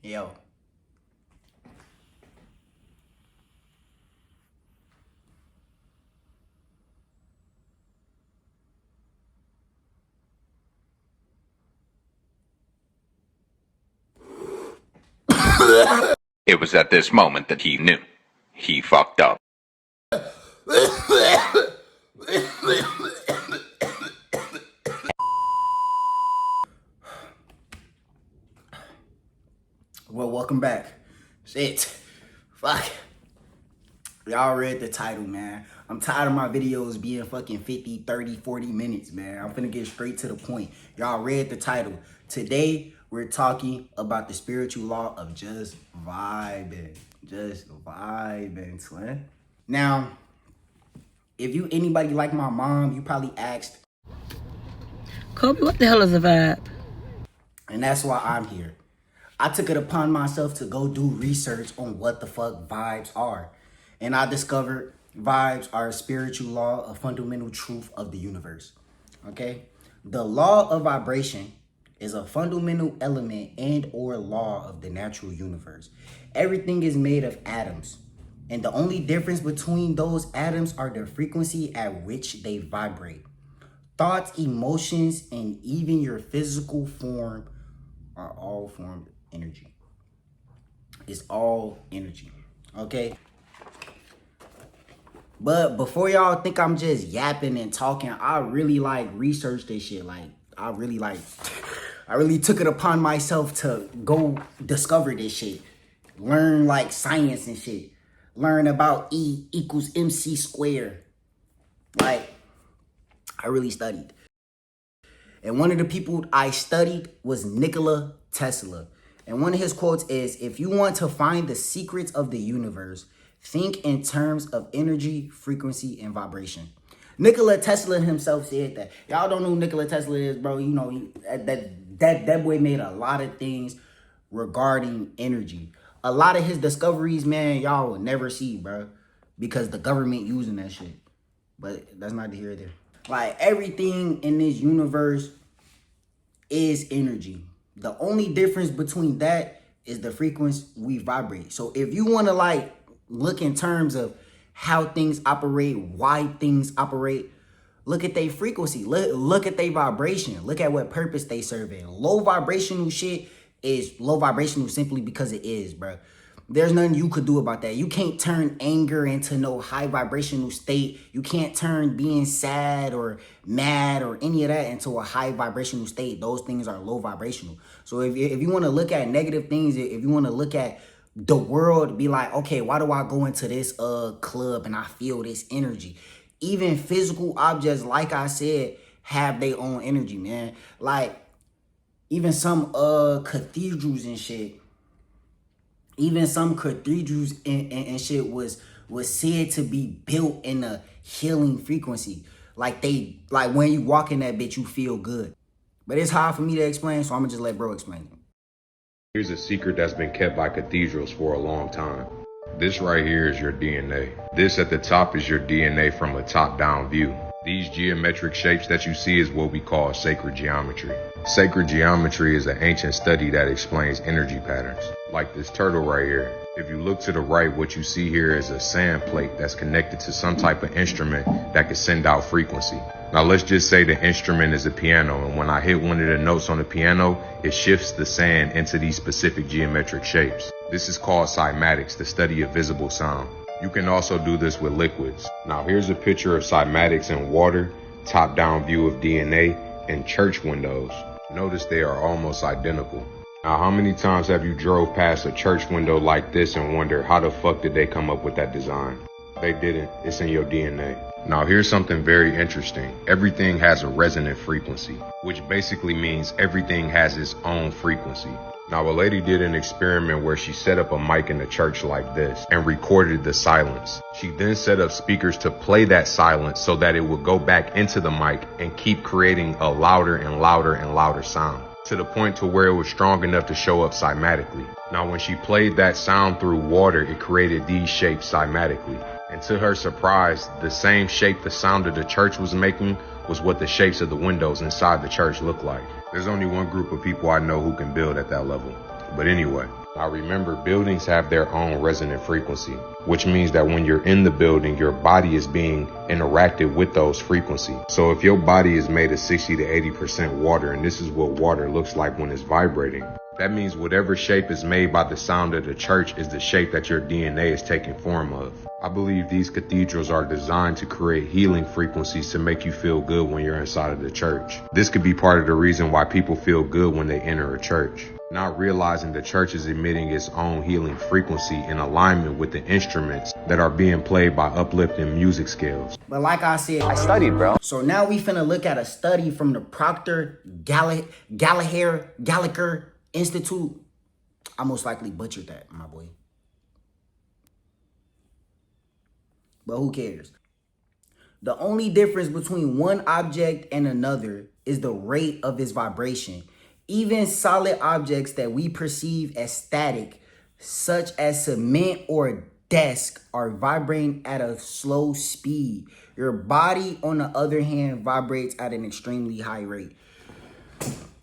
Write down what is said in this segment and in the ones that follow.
Yo. It was at this moment that he knew. He fucked up. Well, welcome back. Shit. Fuck. Y'all read the title, man. I'm tired of my videos being fucking 50, 30, 40 minutes, man. I'm finna get straight to the point. Y'all read the title. Today, we're talking about the spiritual law of just vibing. Just vibing, twin. Now, if you anybody like my mom, you probably asked, Kobe, what the hell is a vibe? and that's why I'm here. I took it upon myself to go do research on what the fuck vibes are. And I discovered vibes are a spiritual law, a fundamental truth of the universe. Okay? The law of vibration is a fundamental element and or law of the natural universe. Everything is made of atoms. And the only difference between those atoms are the frequency at which they vibrate. Thoughts, emotions, and even your physical form are all formed energy. It's all energy. Okay? But before y'all think I'm just yapping and talking, I really researched this shit. I really took it upon myself to go discover this shit. Learn science and shit. Learn about E equals MC squared. I really studied. And one of the people I studied was Nikola Tesla. And one of his quotes is, if you want to find the secrets of the universe, think in terms of energy, frequency, and vibration. Nikola Tesla himself said that. Y'all don't know who Nikola Tesla is, bro. You know, that boy made a lot of things regarding energy. A lot of his discoveries, man, y'all will never see, bro. Because the government using that shit. But that's not here or there. Everything in this universe is energy. The only difference between that is the frequency we vibrate. So if you want to look in terms of how things operate, why things operate, look at their frequency, look at their vibration, look at what purpose they serve in. Low vibrational shit is low vibrational simply because it is, bro. There's nothing you could do about that. You can't turn anger into no high vibrational state. You can't turn being sad or mad or any of that into a high vibrational state. Those things are low vibrational. So if you want to look at negative things, if you want to look at the world, be like, okay, why do I go into this club and I feel this energy? Even physical objects, like I said, have their own energy, man. Even some cathedrals and shit. Even some cathedrals and shit was said to be built in a healing frequency. When you walk in that bitch, you feel good. But it's hard for me to explain, so I'm gonna just let bro explain it. Here's a secret that's been kept by cathedrals for a long time. This right here is your DNA. This at the top is your DNA from a top-down view. These geometric shapes that you see is what we call sacred geometry. Sacred geometry is an ancient study that explains energy patterns. Like this turtle right here. If you look to the right, what you see here is a sand plate that's connected to some type of instrument that can send out frequency. Now let's just say the instrument is a piano, and when I hit one of the notes on the piano, it shifts the sand into these specific geometric shapes. This is called cymatics, the study of visible sound. You can also do this with liquids. Now here's a picture of cymatics in water, top-down view of DNA, and church windows. Notice they are almost identical. Now how many times have you drove past a church window like this and wondered how the fuck did they come up with that design? They didn't. It's in your DNA. Now here's something very interesting. Everything has a resonant frequency, which basically means everything has its own frequency. Now a lady did an experiment where she set up a mic in the church like this and recorded the silence. She then set up speakers to play that silence so that it would go back into the mic and keep creating a louder and louder and louder sound, to the point to where it was strong enough to show up cymatically. Now when she played that sound through water, it created these shapes cymatically. And to her surprise, the same shape the sound of the church was making was what the shapes of the windows inside the church looked like. There's only one group of people I know who can build at that level. But anyway, now remember, buildings have their own resonant frequency, which means that when you're in the building, your body is being interacted with those frequencies. So if your body is made of 60 to 80% water, and this is what water looks like when it's vibrating, that means whatever shape is made by the sound of the church is the shape that your DNA is taking form of. I believe these cathedrals are designed to create healing frequencies to make you feel good when you're inside of the church. This could be part of the reason why people feel good when they enter a church, not realizing the church is emitting its own healing frequency in alignment with the instruments that are being played by uplifting music scales. But like I said, I studied, bro. So now we finna look at a study from the Proctor Gallagher Institute. I most likely butchered that, my boy. But who cares? The only difference between one object and another is the rate of its vibration. Even solid objects that we perceive as static, such as cement or a desk, are vibrating at a slow speed. Your body, on the other hand, vibrates at an extremely high rate.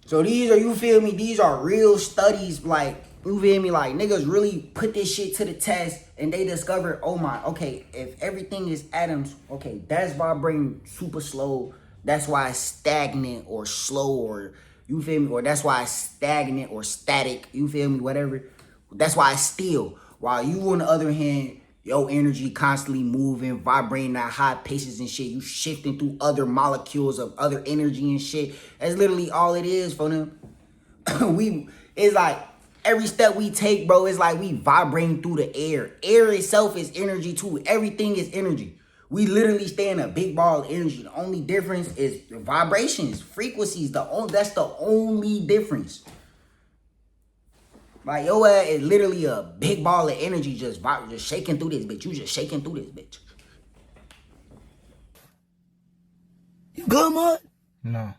So these are, you feel me, these are real studies, like, you feel me, like, niggas really put this shit to the test, and they discovered, oh my, okay, if everything is atoms, okay, that's vibrating super slow, that's why it's stagnant or slow, or, you feel me, or that's why it's stagnant or static, you feel me, whatever, that's why it's still, while you, on the other hand, your energy constantly moving, vibrating at high paces and shit. You shifting through other molecules of other energy and shit. That's literally all it is for them. It's like every step we take, bro, it's like we vibrating through the air. Air itself is energy too. Everything is energy. We literally stay in a big ball of energy. The only difference is vibrations, frequencies. That's the only difference. Like, your ass is literally a big ball of energy just shaking through this bitch. You just shaking through this bitch. You good, Mud? No.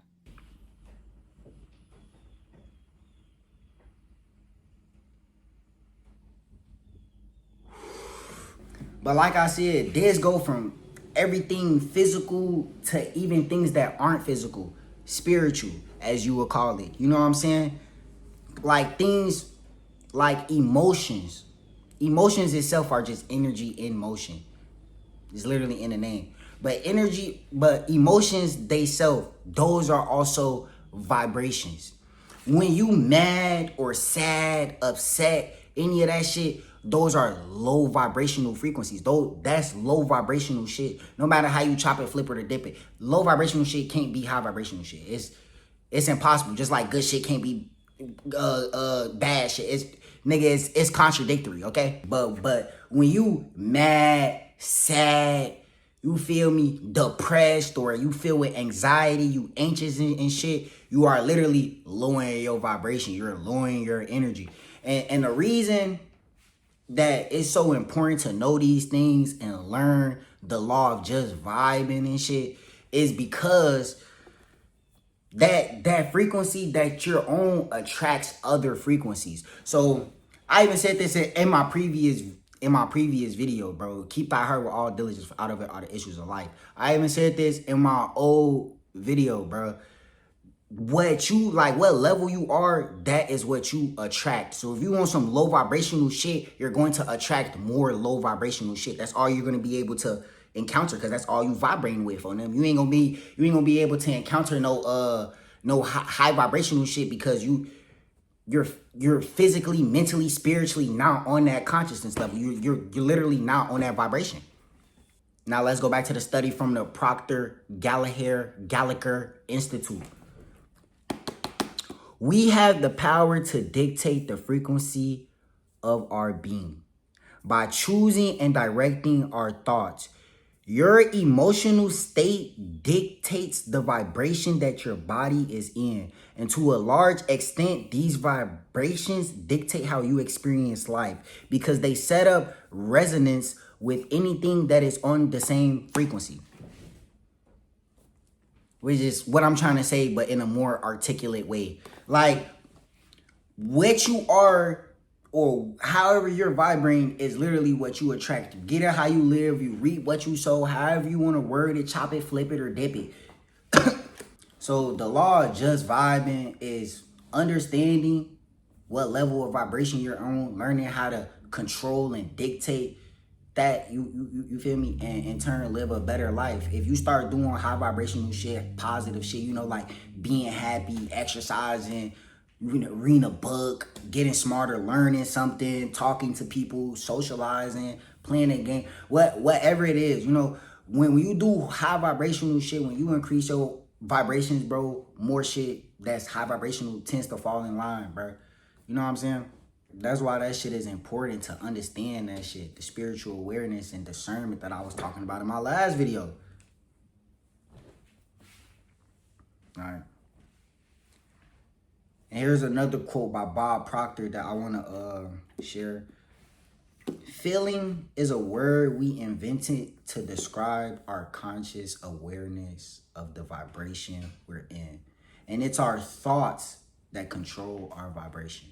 But like I said, this go from everything physical to even things that aren't physical. Spiritual, as you would call it. You know what I'm saying? Like things... like emotions. Emotions itself are just energy in motion. It's literally in the name. But emotions they self, those are also vibrations. When you mad or sad, upset, any of that shit, those are low vibrational frequencies. That's low vibrational shit. No matter how you chop it, flip it, or dip it. Low vibrational shit can't be high vibrational shit. It's impossible. Just like good shit can't be bad shit. It's contradictory, okay? But when you mad, sad, you feel me, depressed, or you feel with anxiety, you anxious and shit, you are literally lowering your vibration. You're lowering your energy. And the reason that it's so important to know these things and learn the law of just vibing and shit is because that frequency that you're on attracts other frequencies. So I even said this in my previous video, bro. Keep thy heart with all diligence, out of it are the issues of life. I even said this in my old video, bro. What level you are, that is what you attract. So if you want some low vibrational shit, you're going to attract more low vibrational shit. That's all you're going to be able to encounter, because that's all you vibrating with on them. You ain't gonna be able to encounter no high vibrational shit, because you're physically, mentally, spiritually not on that consciousness level. You're literally not on that vibration. Now let's go back to the study from the Proctor Gallagher Institute. We have the power to dictate the frequency of our being by choosing and directing our thoughts. Your emotional state dictates the vibration that your body is in. And to a large extent, these vibrations dictate how you experience life, because they set up resonance with anything that is on the same frequency. Which is what I'm trying to say, but in a more articulate way. Like, what you are, or however you're vibrating, is literally what you attract. You get it how you live, you reap what you sow, however you want to word it, chop it, flip it, or dip it. So the law of just vibing is understanding what level of vibration you're on, learning how to control and dictate that, you feel me, and in turn live a better life. If you start doing high vibrational shit, positive shit, you know, like being happy, exercising, reading a book, getting smarter, learning something, talking to people, socializing, playing a game, whatever it is, you know, when you do high vibrational shit, when you increase your vibrations, bro, more shit that's high vibrational tends to fall in line, bro. You know what I'm saying? That's why that shit is important to understand that shit, the spiritual awareness and discernment that I was talking about in my last video. All right. And here's another quote by Bob Proctor that I want to share. Feeling is a word we invented to describe our conscious awareness of the vibration we're in. And it's our thoughts that control our vibration.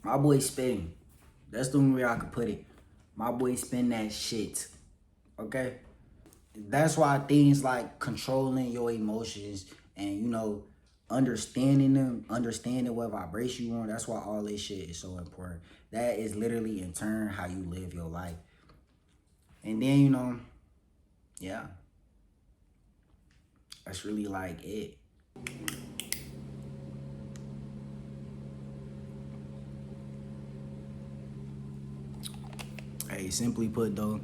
My boy spitting. That's the only way I could put it. My boy spin that shit. Okay? That's why things like controlling your emotions and, you know, understanding them, understanding what vibration you want, that's why all this shit is so important. That is literally in turn how you live your life. And then, you know, yeah. That's really like it. Hey, simply put though,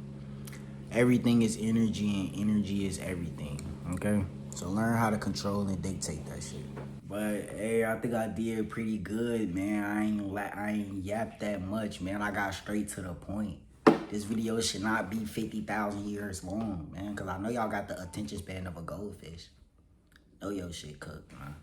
everything is energy and energy is everything, okay? So learn how to control and dictate that shit. But hey, I think I did pretty good, man. I ain't yapped that much, man. I got straight to the point. This video should not be 50,000 years long, man, because I know y'all got the attention span of a goldfish. Know your shit cooked, man.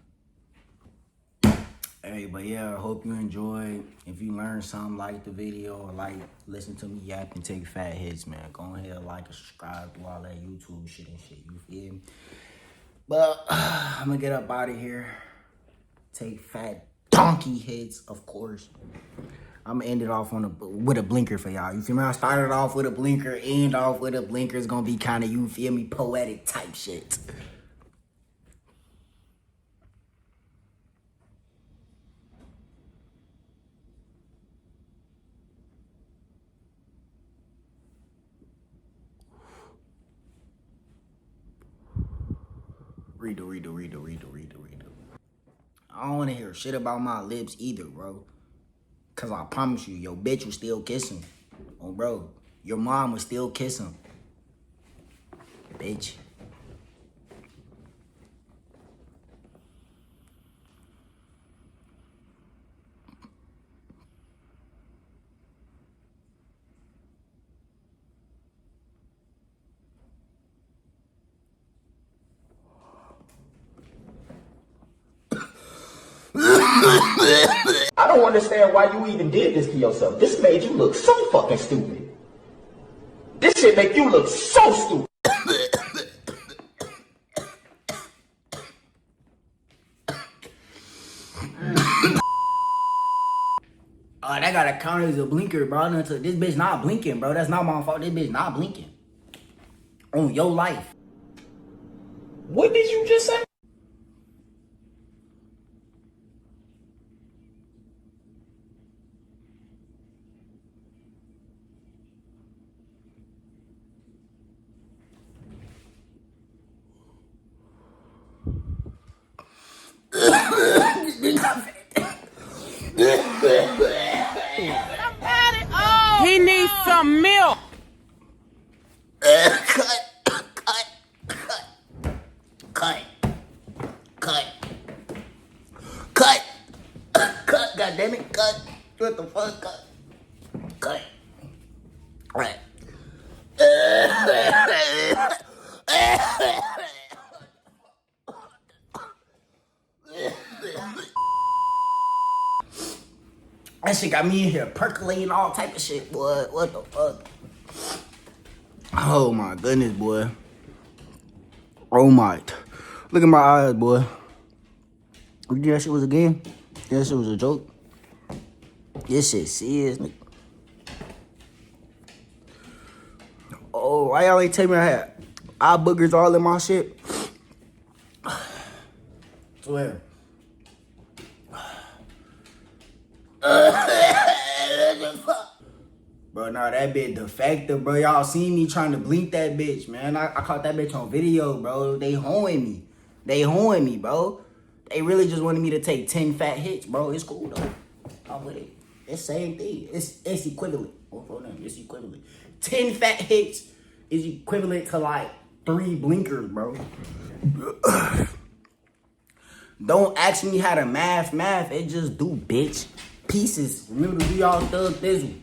Hey, but yeah, I hope you enjoyed. If you learned something, like the video, or like listen to me yap and take fat hits, man. Go ahead, like and subscribe to all that YouTube shit and shit. You feel me? But I'm gonna get up out of here. Take fat donkey hits, of course. I'm gonna end it off with a blinker for y'all. You feel me? I started off with a blinker, end off with a blinker. It's gonna be kind of, you feel me, poetic type shit. Read. I don't wanna hear shit about my lips either, bro. Cause I promise you, your bitch will still kiss him. Oh, bro, your mom will still kiss him. Bitch. I don't understand why you even did this to yourself. This made you look so fucking stupid. This shit make you look so stupid. Oh, that gotta count as a blinker, bro. This bitch not blinking, bro. That's not my fault. This bitch not blinking. On your life. What did you just say? He needs some milk. Cut, God damn it, cut. What the fuck, cut. All right. That shit got me in here percolating all type of shit, boy. What the fuck? Oh my goodness, boy. Oh my. Look at my eyes, boy. You think that shit was a game? That shit was a joke? This shit serious, nigga. Oh, why y'all ain't tell me I had eye boogers all in my shit? Swear. Bro, nah, that bitch defective, bro. Y'all seen me trying to blink that bitch, man. I caught that bitch on video, bro. They hoeing me. They hoeing me, bro. They really just wanted me to take 10 fat hits, bro. It's cool, though. I'm with it. It's same thing. It's equivalent. It's equivalent. 10 fat hits is equivalent to like 3 blinkers, bro. Don't ask me how to math. It just do, bitch. Pieces. Remember to do y'all thug thizzle.